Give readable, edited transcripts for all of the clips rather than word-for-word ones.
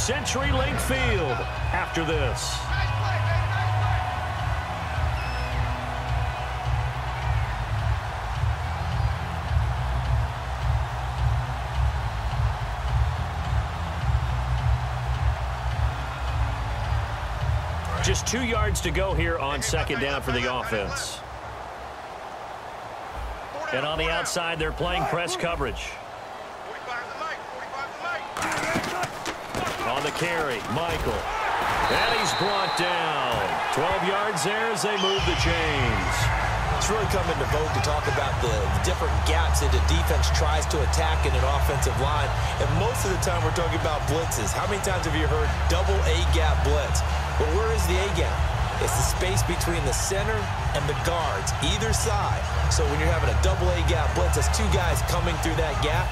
CenturyLink Field after this. Just 2 yards to go here on second down for the offense. And on the outside, they're playing press coverage. On the carry, Michael. And he's brought down. 12 yards there as they move the chains. It's really come into vogue to talk about the different gaps that the defense tries to attack in an offensive line. And most of the time we're talking about blitzes. How many times have you heard double A-gap blitz? But where is the A-gap? It's the space between the center and the guards, either side. So when you're having a double A-gap blitz, that's 2 guys coming through that gap.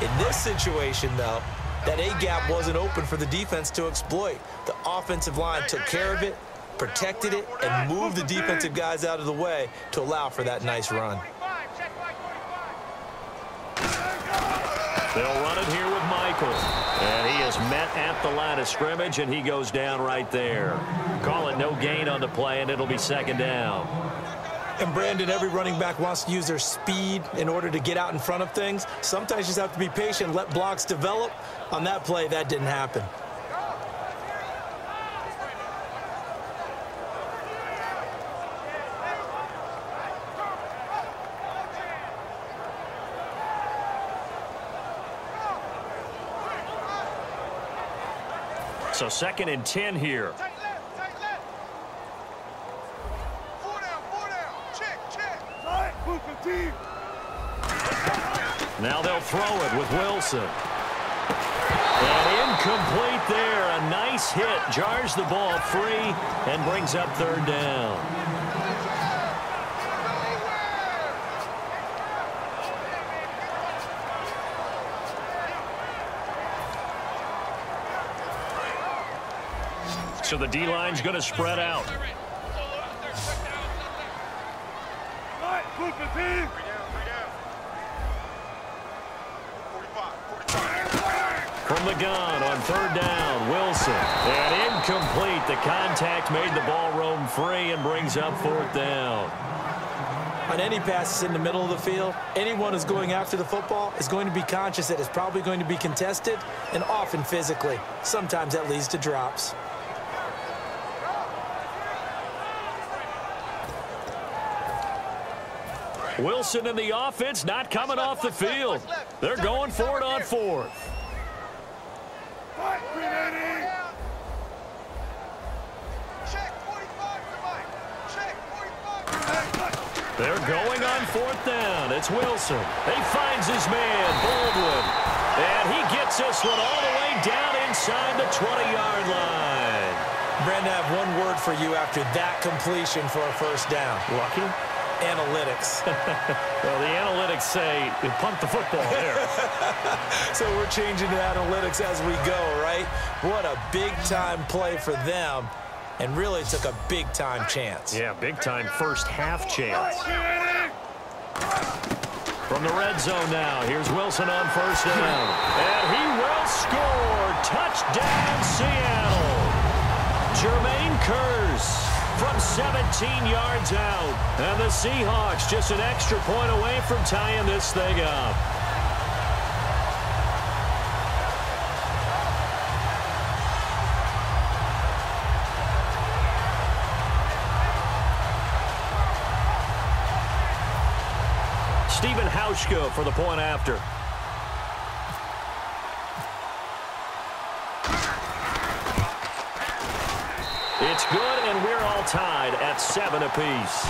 In this situation, though, that A-gap wasn't open for the defense to exploit. The offensive line took care of it, protected it, and moved the defensive guys out of the way to allow for that nice run. They'll run it here with Michael. And he is met at the line of scrimmage, and he goes down right there. Call it no gain on the play, and it'll be second down. And, Brandon, every running back wants to use their speed in order to get out in front of things. Sometimes you just have to be patient, let blocks develop. On that play, that didn't happen. So 2nd and 10 here. Now they'll throw it with Wilson. And incomplete there. A nice hit. Jars the ball free and brings up 3rd down. So the D-line's going to spread out. From the gun on 3rd down, Wilson. And incomplete. The contact made the ball roam free and brings up 4th down. On any passes in the middle of the field, anyone who's going after the football is going to be conscious that it's probably going to be contested and often physically. Sometimes that leads to drops. Wilson and the offense not coming off the field. They're going for it on 4th. They're going on 4th down. It's Wilson. He finds his man, Baldwin. And he gets this one all the way down inside the 20-yard line. Brandon, I have one word for you after that completion for a 1st down. Lucky? Analytics. Well, the analytics say you punt the football there. So we're changing to analytics as we go, right? What a big-time play for them. And really took a big-time chance. Yeah, big-time first-half chance. From the red zone now, here's Wilson on 1st down. And he will score. Touchdown, Seattle. Jermaine Kearse from 17 yards out. And the Seahawks just an extra point away from tying this thing up. Stephen Hauschka for the point after. It's good, and we're all tied at 7 apiece.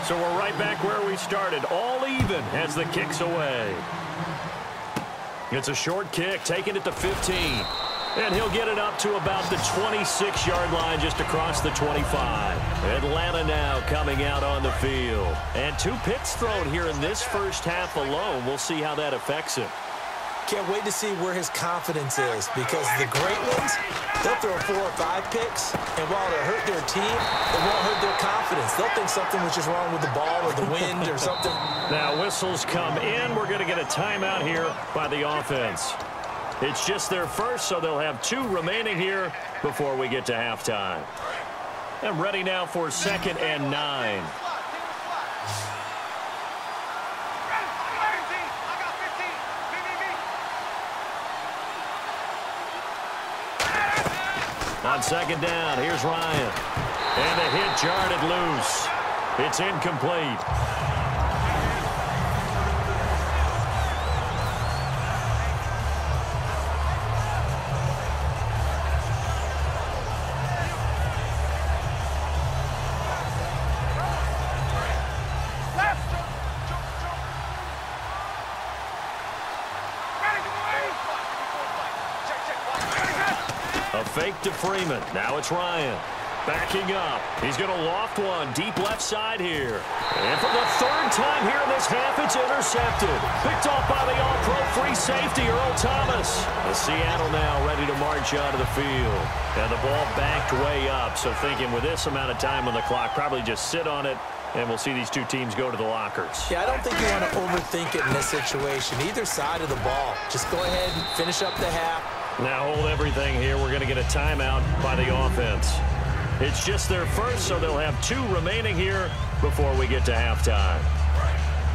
So we're right back where we started, all even as the kick's away. It's a short kick, taking it to 15. And he'll get it up to about the 26-yard line just across the 25. Atlanta now coming out on the field. And 2 picks thrown here in this first half alone. We'll see how that affects him. Can't wait to see where his confidence is, because the great ones, they'll throw 4 or 5 picks, and while it'll hurt their team, it won't hurt their confidence. They'll think something was just wrong with the ball or the wind or something. Now whistles come in. We're going to get a timeout here by the offense. It's just their first, so they'll have 2 remaining here before we get to halftime. And ready now for 2nd and 9. On 2nd down, here's Ryan. And the hit jarred it loose. It's incomplete. Fake to Freeman. Now it's Ryan. Backing up. He's going to loft one deep left side here. And for the 3rd time here in this half, it's intercepted. Picked off by the all-pro free safety, Earl Thomas. The Seattle now ready to march out of the field. And the ball backed way up. So thinking with this amount of time on the clock, probably just sit on it, and we'll see these 2 teams go to the lockers. Yeah, I don't think you want to overthink it in this situation. Either side of the ball. Just go ahead and finish up the half. Now hold everything here. We're going to get a timeout by the offense. It's just their first, so they'll have 2 remaining here before we get to halftime.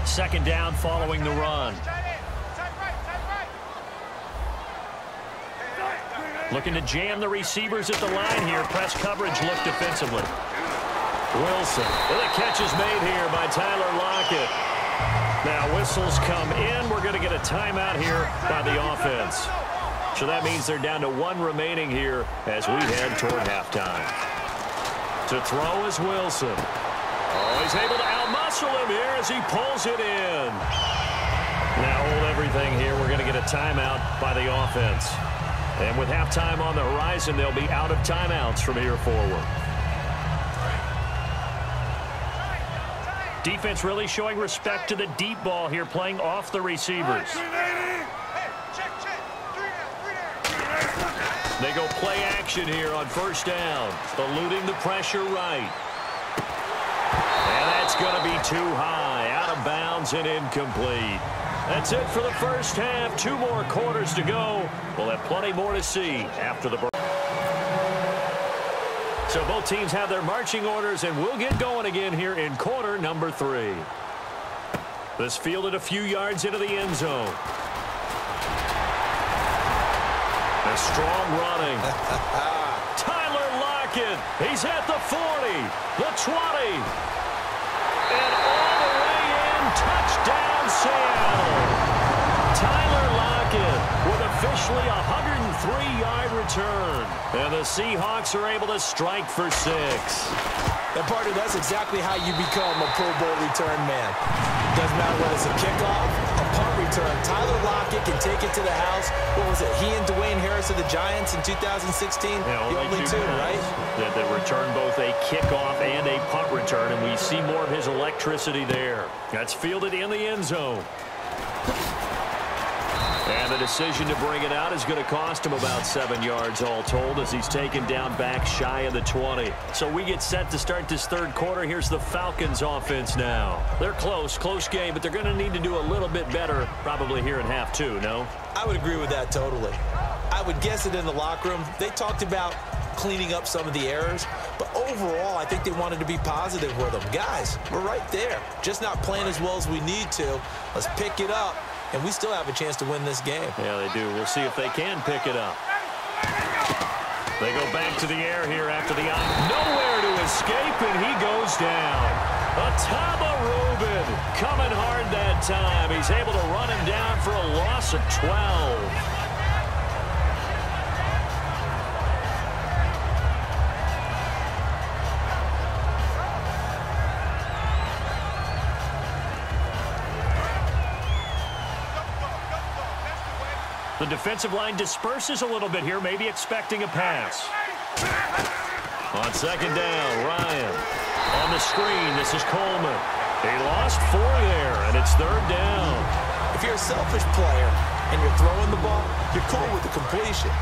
2nd down following the run. Looking to jam the receivers at the line here. Press coverage look defensively. Wilson. And the catch is made here by Tyler Lockett. Now whistles come in. We're going to get a timeout here by the offense. So that means they're down to 1 remaining here as we head toward halftime. To throw is Wilson. Oh, he's able to outmuscle him here as he pulls it in. Now hold everything here. We're going to get a timeout by the offense. And with halftime on the horizon, they'll be out of timeouts from here forward. Defense really showing respect to the deep ball here, playing off the receivers. They go play action here on 1st down, eluding the pressure right. And that's going to be too high, out of bounds and incomplete. That's it for the first half. 2 more quarters to go. We'll have plenty more to see after the break. So both teams have their marching orders, and we'll get going again here in quarter number 3. This fielded a few yards into the end zone. A strong running. Tyler Lockett. He's at the 40, the 20, and all the way in. Touchdown, Seattle. Tyler Lockett with officially a 103-yard return. And the Seahawks are able to strike for 6. And partner, that's exactly how you become a Pro Bowl return man. Doesn't matter whether it's a kickoff, a punt return. Tyler Lockett can take it to the house. What was it? He and Dwayne Harris of the Giants in 2016? Yeah, the only 2, right? That return both a kickoff and a punt return, and we see more of his electricity there. That's fielded in the end zone. And the decision to bring it out is going to cost him about 7 yards all told as he's taken down back shy of the 20. So we get set to start this 3rd quarter. Here's the Falcons offense now. They're close game, but they're going to need to do a little bit better probably here in half 2, no? I would agree with that totally. I would guess it in the locker room. They talked about cleaning up some of the errors, but overall I think they wanted to be positive with them. Guys, we're right there. Just not playing as well as we need to. Let's pick it up. And we still have a chance to win this game. Yeah, they do. We'll see if they can pick it up. They go back to the air here after the eye. Nowhere to escape, and he goes down. Ataba Rubin coming hard that time. He's able to run him down for a loss of 12. The defensive line disperses a little bit here, maybe expecting a pass. On second down, Ryan. On the screen, this is Coleman. He lost 4 there, and it's third down. If you're a selfish player and you're throwing the ball, you're cool with the completion.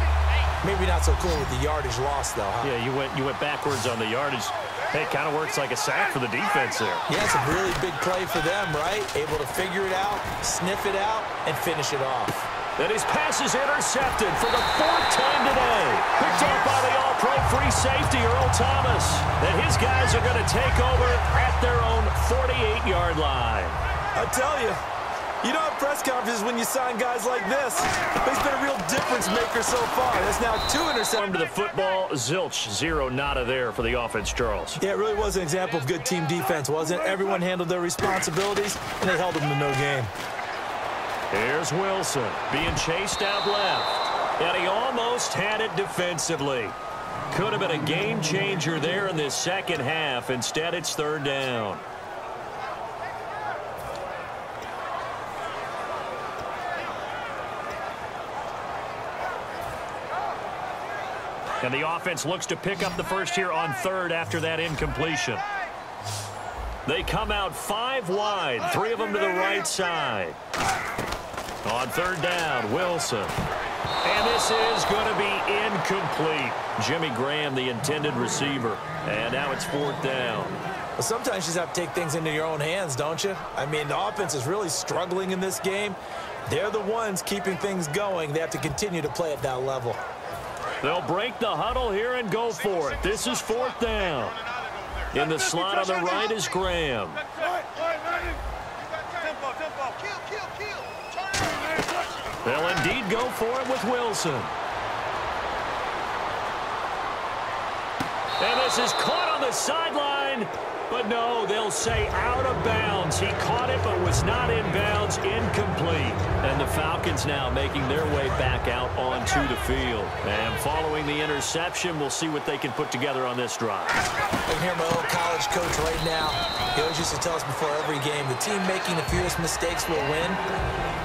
Maybe not so cool with the yardage loss, though, huh? Yeah, you went backwards on the yardage. Hey, it kind of works like a sack for the defense there. Yeah, it's a really big play for them, right? Able to figure it out, sniff it out, and finish it off. And his pass is intercepted for the 4th time today. Picked off by the all-pro free safety, Earl Thomas. And his guys are going to take over at their own 48-yard line. I tell you, you don't have press conferences when you sign guys like this. He's been a real difference maker so far. That's now 2 interceptions. To the football, zilch, 0, nada there for the offense, Charles. Yeah, it really was an example of good team defense, wasn't it? Everyone handled their responsibilities, and they held them to no gain. Here's Wilson being chased out left. And he almost had it defensively. Could have been a game changer there in this second half. Instead, it's third down. And the offense looks to pick up the first here on third after that incompletion. They come out 5 wide, 3 of them to the right side. On third down, Wilson. And this is going to be incomplete. Jimmy Graham, the intended receiver. And now it's 4th down. Well, sometimes you just have to take things into your own hands, don't you? I mean, the offense is really struggling in this game. They're the ones keeping things going. They have to continue to play at that level. They'll break the huddle here and go for it. This is 4th down. In the slot on the right is Graham. They'll indeed go for it with Wilson. And this is caught on the sideline. But no, they'll say out of bounds. He caught it but was not in bounds. Incomplete. And the Falcons now making their way back out onto the field. And following the interception, we'll see what they can put together on this drive. I can hear my old college coach right now. He always used to tell us before every game, the team making the fewest mistakes will win.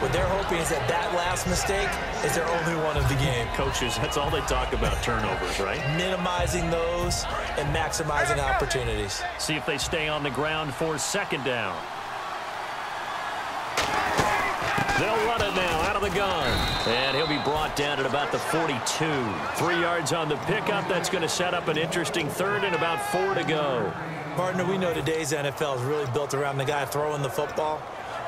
What they're hoping is that that last mistake is their only one of the game. Coaches, that's all they talk about, turnovers, right? Minimizing those and maximizing opportunities. See if they stay on the ground for second down. They'll run it now out of the gun. And he'll be brought down at about the 42. 3 yards on the pickup. That's going to set up an interesting third and about 4 to go. Partner, we know today's NFL is really built around the guy throwing the football.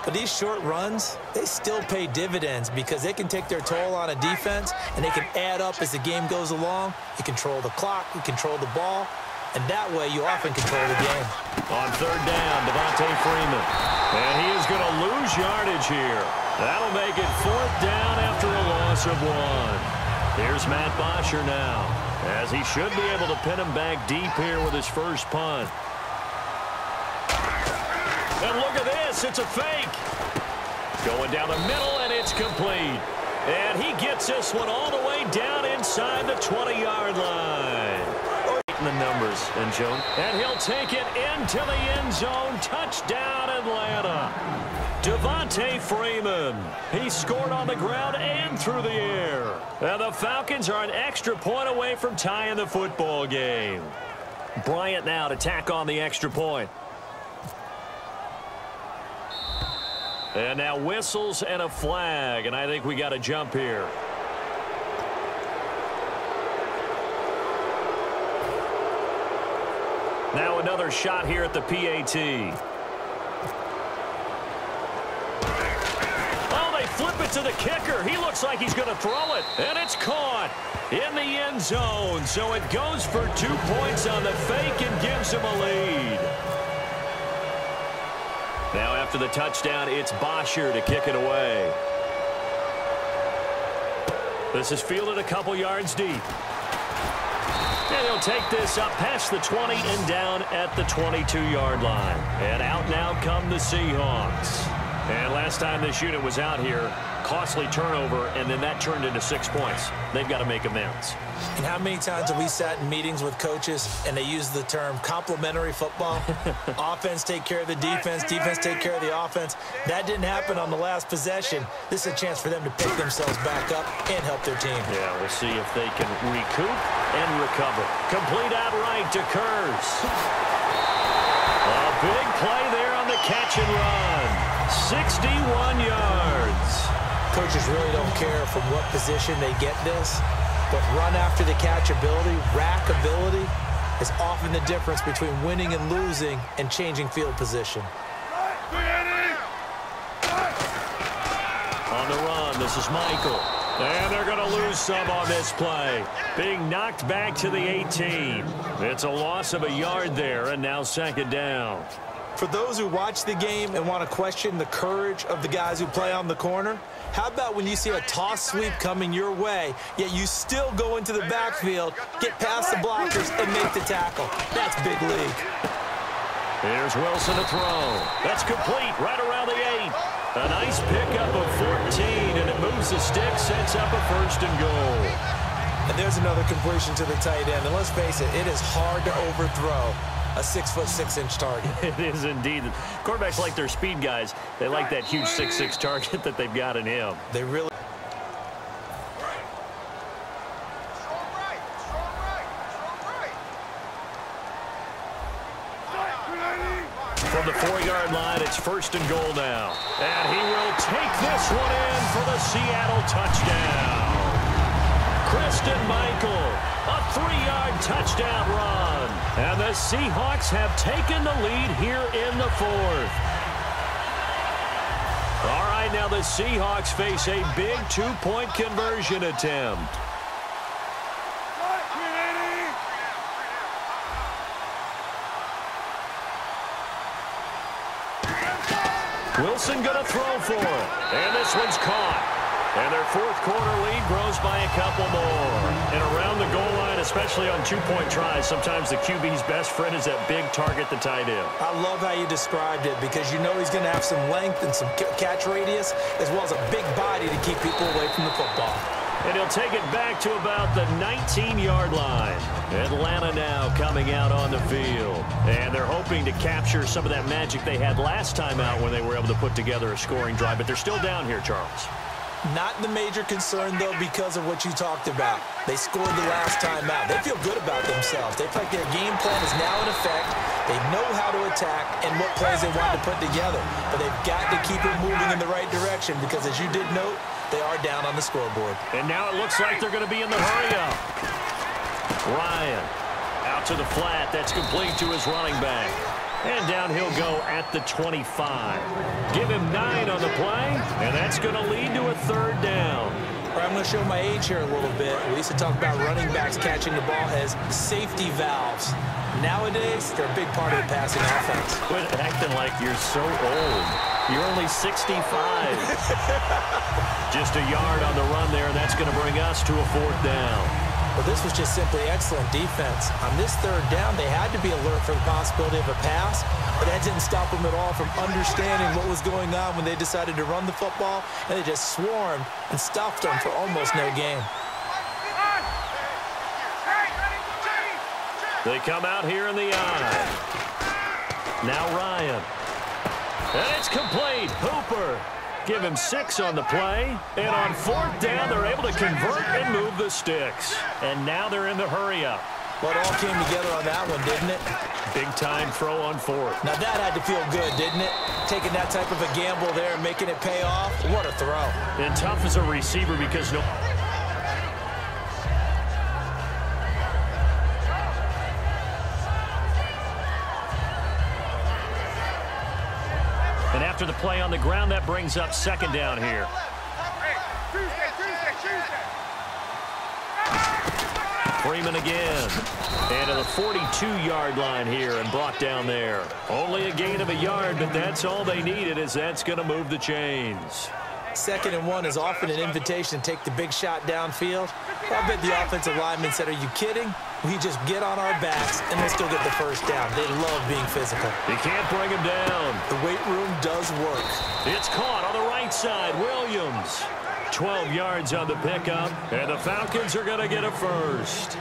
But these short runs, they still pay dividends because they can take their toll on a defense and they can add up as the game goes along. You control the clock, you control the ball, and that way you often control the game. On third down, Devontae Freeman. And he is going to lose yardage here. That'll make it 4th down after a loss of 1. Here's Matt Bosher now, as he should be able to pin him back deep here with his first punt. And look at this, it's a fake. Going down the middle, and it's complete. And he gets this one all the way down inside the 20-yard line. The numbers, and Joe. And he'll take it into the end zone. Touchdown, Atlanta. Devontae Freeman. He scored on the ground and through the air. And the Falcons are an extra point away from tying the football game. Bryant now to tack on the extra point. And now whistles and a flag, and I think we got a jump here. Now another shot here at the PAT. Oh, they flip it to the kicker. He looks like he's going to throw it, and it's caught in the end zone. So it goes for 2 points on the fake and gives him a lead. Now after the touchdown, it's Bosher to kick it away. This is fielded a couple yards deep. And he'll take this up past the 20 and down at the 22-yard line. And out now come the Seahawks. And last time this unit was out here, costly turnover, and then that turned into 6 points. They've got to make amends. And how many times have we sat in meetings with coaches and they use the term complementary football? Offense take care of the defense, defense take care of the offense. That didn't happen on the last possession. This is a chance for them to pick themselves back up and help their team. Yeah, we'll see if they can recoup and recover. Complete out right to Kurz. A big play there on the catch and run. 61 yards. Coaches really don't care from what position they get this. But run after the catch ability, rack ability, is often the difference between winning and losing and changing field position. On the run, this is Michael. And they're going to lose some on this play. Being knocked back to the 18. It's a loss of a yard there, and now second down. For those who watch the game and want to question the courage of the guys who play on the corner, how about when you see a toss sweep coming your way, yet you still go into the backfield, get past the blockers, and make the tackle? That's big league. Here's Wilson to throw. That's complete right around the 8. A nice pickup of 14, and it moves the stick, sets up a first and goal. And there's another completion to the tight end. And let's face it, it is hard to overthrow a 6'6" target. It is indeed. Quarterbacks like their speed guys. They like that huge 6'6" target that they've got in him. They really. From the 4-yard line, it's first and goal now. And he will take this one in for the Seattle touchdown. Christian Michael, a 3-yard touchdown run. And the Seahawks have taken the lead here in the 4th. All right, now the Seahawks face a big 2-point conversion attempt. Wilson going to throw for it. And this one's caught. And their 4th quarter lead grows by a couple more. And around the goal line, especially on 2-point tries, sometimes the QB's best friend is that big target, the tight end. I love how you described it because you know he's going to have some length and some catch radius as well as a big body to keep people away from the football. And he'll take it back to about the 19-yard line. Atlanta now coming out on the field. And they're hoping to capture some of that magic they had last time out when they were able to put together a scoring drive. But they're still down here, Charles. Not the major concern, though, because of what you talked about. They scored the last time out. They feel good about themselves. They feel like their game plan is now in effect. They know how to attack and what plays they want to put together. But they've got to keep it moving in the right direction because, as you did note, they are down on the scoreboard. And now it looks like they're going to be in the hurry-up. Ryan out to the flat. That's complete to his running back. And down he'll go at the 25. Give him 9 on the play, and that's going to lead to a 3rd down. All right, I'm going to show my age here a little bit. We used to talk about running backs catching the ball as safety valves. Nowadays, they're a big part of the passing offense. Quit acting like you're so old. You're only 65. Just a yard on the run there, and that's going to bring us to a 4th down. Well, this was just simply excellent defense. On this 3rd down, they had to be alert for the possibility of a pass, but that didn't stop them at all from understanding what was going on when they decided to run the football, and they just swarmed and stuffed them for almost no gain. They come out here in the eye. Now Ryan. And it's complete. Hooper. Give him 6 on the play. And on 4th down, they're able to convert and move the sticks. And now they're in the hurry-up. Well, it all came together on that one, didn't it? Big-time throw on 4th. Now, that had to feel good, didn't it? Taking that type of a gamble there and making it pay off. What a throw. And tough as a receiver because no... And after the play on the ground, that brings up 2nd down here. Freeman again. And to the 42-yard line here and brought down there. Only a gain of a yard, but that's all they needed as that's going to move the chains. 2nd and 1 is often an invitation to take the big shot downfield. I bet the offensive lineman said, are you kidding? We just get on our backs, and we'll still get the first down. They love being physical. You can't bring him down. The weight room does work. It's caught on the right side. Williams. 12 yards on the pickup, and the Falcons are going to get a first.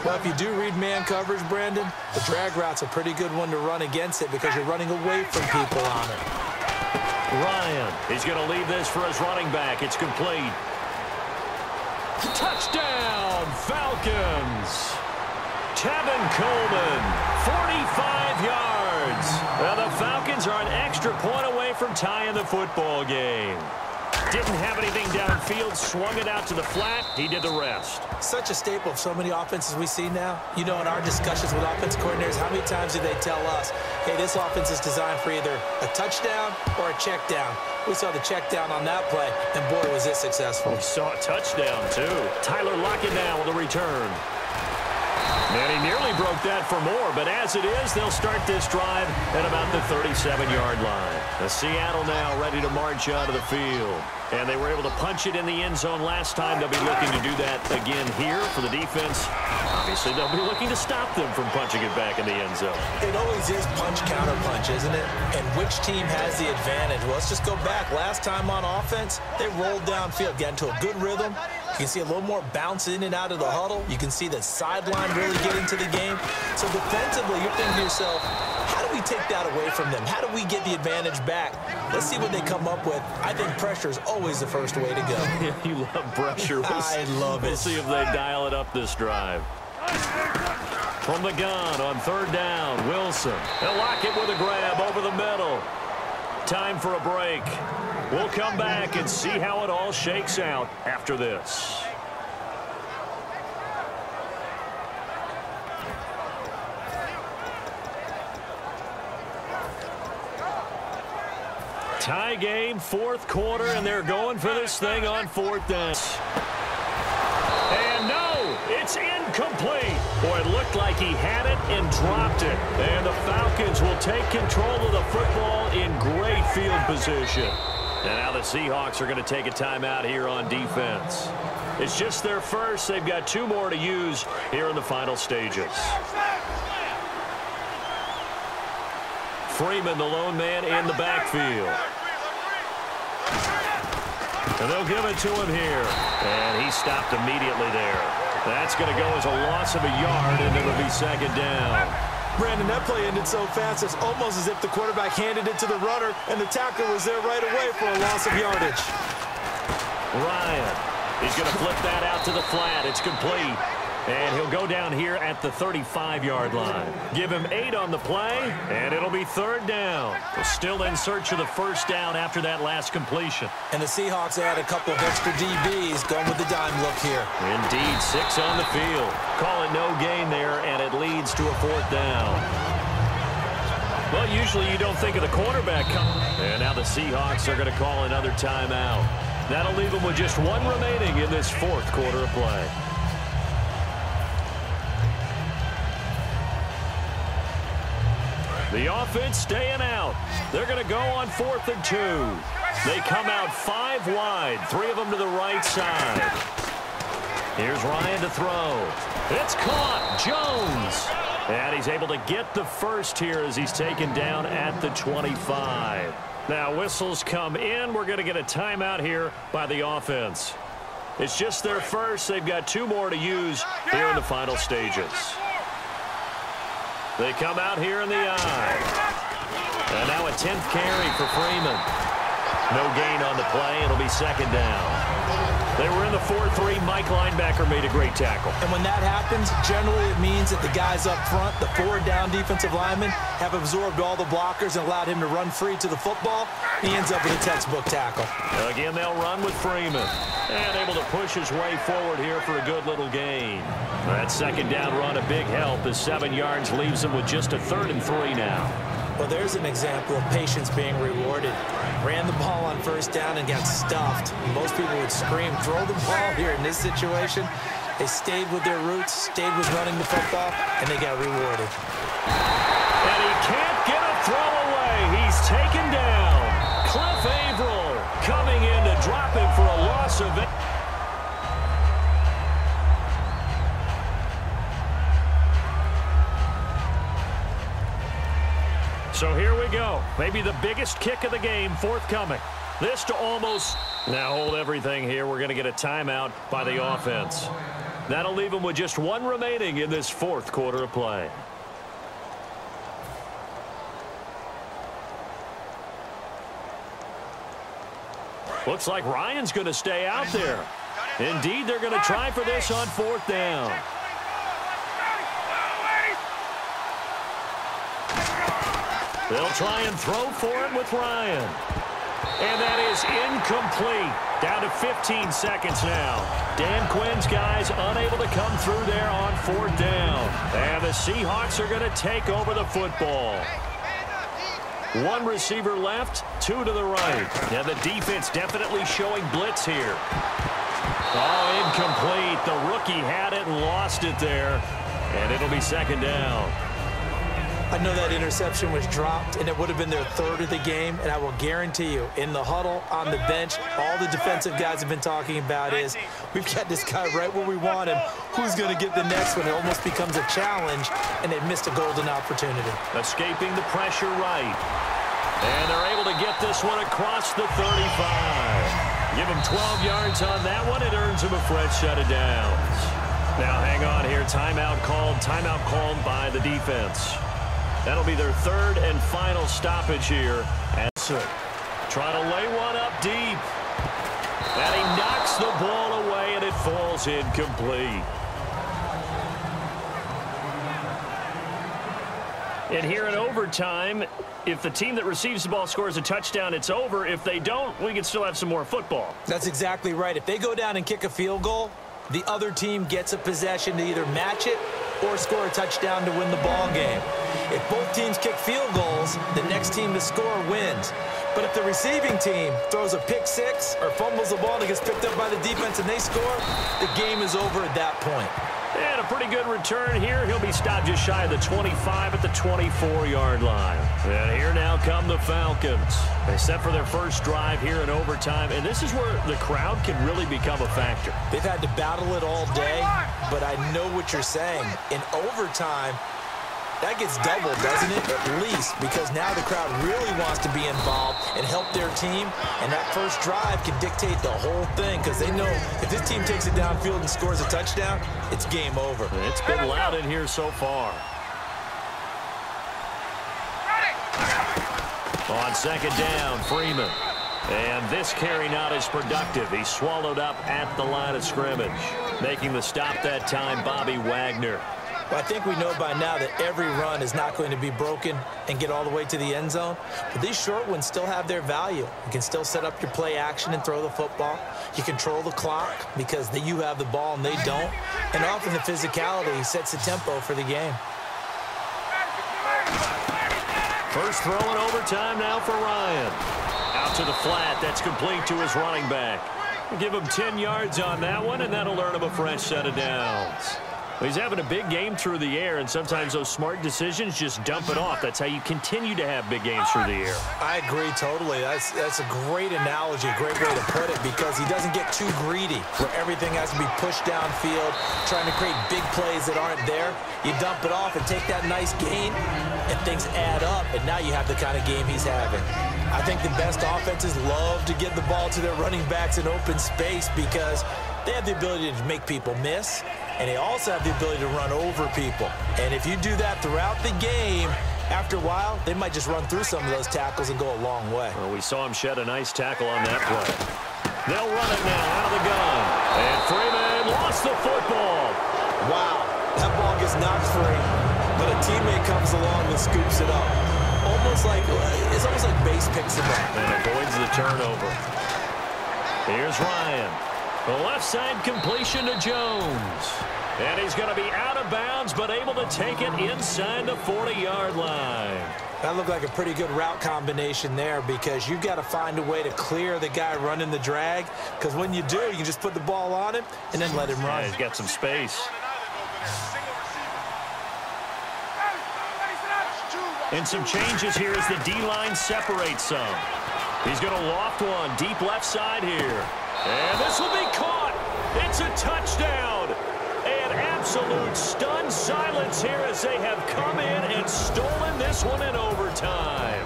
Well, if you do read man coverage, Brandon, the drag route's a pretty good one to run against it because you're running away from people on it. Ryan, he's going to leave this for his running back. It's complete. Touchdown, Falcons. Tevin Coleman, 45 yards. Well, the Falcons are an extra point away from tying the football game. Didn't have anything downfield, swung it out to the flat. He did the rest. Such a staple of so many offenses we see now. You know, in our discussions with offense coordinators, how many times do they tell us, hey, this offense is designed for either a touchdown or a check down. We saw the check down on that play, and boy, was it successful. We saw a touchdown, too. Tyler Lockett now with a return. And he nearly broke that for more, but as it is, they'll start this drive at about the 37-yard line. The Seattle now ready to march out of the field. And they were able to punch it in the end zone last time. They'll be looking to do that again here for the defense. Obviously, they'll be looking to stop them from punching it back in the end zone. It always is punch-counter-punch, isn't it? And which team has the advantage? Well, let's just go back. Last time on offense, they rolled downfield, got into a good rhythm. You can see a little more bounce in and out of the huddle. You can see the sideline really get into the game. So defensively, you're thinking to yourself, how do we take that away from them? How do we get the advantage back? Let's see what they come up with. I think pressure is always the first way to go. You love pressure. I love it. We'll see if they dial it up this drive. From the gun on 3rd down, Wilson. They'll lock it with a grab over the middle. Time for a break. We'll come back and see how it all shakes out after this. Tie game, 4th quarter, and they're going for this thing on 4th down. And no, it's incomplete. Boy, it looked like he had it and dropped it. And the Falcons will take control of the football in great field position. And now the Seahawks are going to take a timeout here on defense. It's just their first. They've got 2 more to use here in the final stages. Freeman, the lone man in the backfield. And they'll give it to him here. And he stopped immediately there. That's going to go as a loss of a yard, and it'll be 2nd down. Brandon, that play ended so fast, it's almost as if the quarterback handed it to the runner, and the tackler was there right away for a loss of yardage. Ryan, he's going to flip that out to the flat. It's complete. And he'll go down here at the 35-yard line. Give him 8 on the play, and it'll be 3rd down. We're still in search of the first down after that last completion. And the Seahawks add a couple of extra DBs going with the dime look here. Indeed, 6 on the field. Call it no gain there, and it leads to a 4th down. Well, usually you don't think of the quarterback coming. And now the Seahawks are going to call another timeout. That'll leave them with just 1 remaining in this 4th quarter of play. The offense staying out. They're going to go on 4th and 2. They come out 5 wide, 3 of them to the right side. Here's Ryan to throw. It's caught. Jones. And he's able to get the first here as he's taken down at the 25. Now whistles come in. We're going to get a timeout here by the offense. It's just their first. They've got 2 more to use here in the final stages. They come out here in the eye. And now a 10th carry for Freeman. No gain on the play. It'll be 2nd down. They were in the 4-3. Mike linebacker made a great tackle. And when that happens, generally it means that the guys up front, the 4 down defensive linemen, have absorbed all the blockers and allowed him to run free to the football. He ends up with a textbook tackle. Again, they'll run with Freeman. And able to push his way forward here for a good little gain. That 2nd down run, a big help. The 7 yards leaves him with just a 3rd and 3 now. Well, there's an example of patience being rewarded. Ran the ball on 1st down and got stuffed. Most people would scream, throw the ball here in this situation. They stayed with their roots, stayed with running the football, and they got rewarded. And he can't get a throw away. He's taken down. Cliff Averill coming in to drop So here we go. Maybe the biggest kick of the game forthcoming. This to almost... Now hold everything here. We're going to get a timeout by the offense. That'll leave them with just one remaining in this fourth quarter of play. Looks like Ryan's going to stay out there. Indeed, they're going to try for this on fourth down. They'll try and throw for it with Ryan. And that is incomplete. Down to 15 seconds now. Dan Quinn's guys unable to come through there on fourth down. And the Seahawks are going to take over the football. One receiver left, two to the right. And the defense definitely showing blitz here. Oh, incomplete. The rookie had it and lost it there. And it'll be second down. I know that interception was dropped, and it would have been their third of the game, and I will guarantee you, in the huddle, on the bench, all the defensive guys have been talking about is, we've got this guy right where we want him. Who's going to get the next one? It almost becomes a challenge, and they've missed a golden opportunity. Escaping the pressure right. And they're able to get this one across the 35. Give them 12 yards on that one. It earns them a fresh set of downs. Now hang on here. Timeout called by the defense. That'll be their third and final stoppage here. Trying to lay one up deep. And he knocks the ball away, and it falls incomplete. And here in overtime, if the team that receives the ball scores a touchdown, it's over. If they don't, we can still have some more football. That's exactly right. If they go down and kick a field goal, the other team gets a possession to either match it or score a touchdown to win the ball game. If both teams kick field goals, the next team to score wins. But if the receiving team throws a pick six or fumbles the ball and it gets picked up by the defense and they score, the game is over at that point. And a pretty good return here. He'll be stopped just shy of the 25 at the 24-yard line. And here now come the Falcons. They set for their first drive here in overtime, and this is where the crowd can really become a factor. They've had to battle it all day, but I know what you're saying. In overtime, that gets doubled, doesn't it? At least, because now the crowd really wants to be involved and help their team, and that first drive can dictate the whole thing because they know if this team takes it downfield and scores a touchdown, it's game over. It's been loud in here so far. On second down, Freeman. And this carry not as productive. He's swallowed up at the line of scrimmage. Making the stop that time, Bobby Wagner. Well, I think we know by now that every run is not going to be broken and get all the way to the end zone. But these short ones still have their value. You can still set up your play action and throw the football. You control the clock because you have the ball and they don't. And often the physicality sets the tempo for the game. First throw in overtime now for Ryan. Out to the flat. That's complete to his running back. We'll give him 10 yards on that one, and that'll earn him a fresh set of downs. He's having a big game through the air, and sometimes those smart decisions just dump it off. That's how you continue to have big games through the air. I agree totally. That's a great analogy, a great way to put it, because he doesn't get too greedy where everything has to be pushed downfield, trying to create big plays that aren't there. You dump it off and take that nice gain, and things add up, and now you have the kind of game he's having. I think the best offenses love to get the ball to their running backs in open space because they have the ability to make people miss, and they also have the ability to run over people. And if you do that throughout the game, after a while, they might just run through some of those tackles and go a long way. Well, we saw him shed a nice tackle on that play. They'll run it now out of the gun. And Freeman lost the football. Wow, that ball gets knocked free, but a teammate comes along and scoops it up. It's almost like base picks him up. And avoids the turnover. Here's Ryan. The left side completion to Jones. And he's going to be out of bounds, but able to take it inside the 40-yard line. That looked like a pretty good route combination there because you've got to find a way to clear the guy running the drag, because when you do, you can just put the ball on him and then let him run. Yeah, he's got some space. And some changes here as the D-line separates some. He's going to loft one deep left side here. And this will be caught. It's a touchdown. And absolute stunned silence here as they have come in and stolen this one in overtime.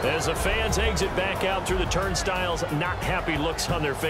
As the fans exit back out through the turnstiles, not happy looks on their faces.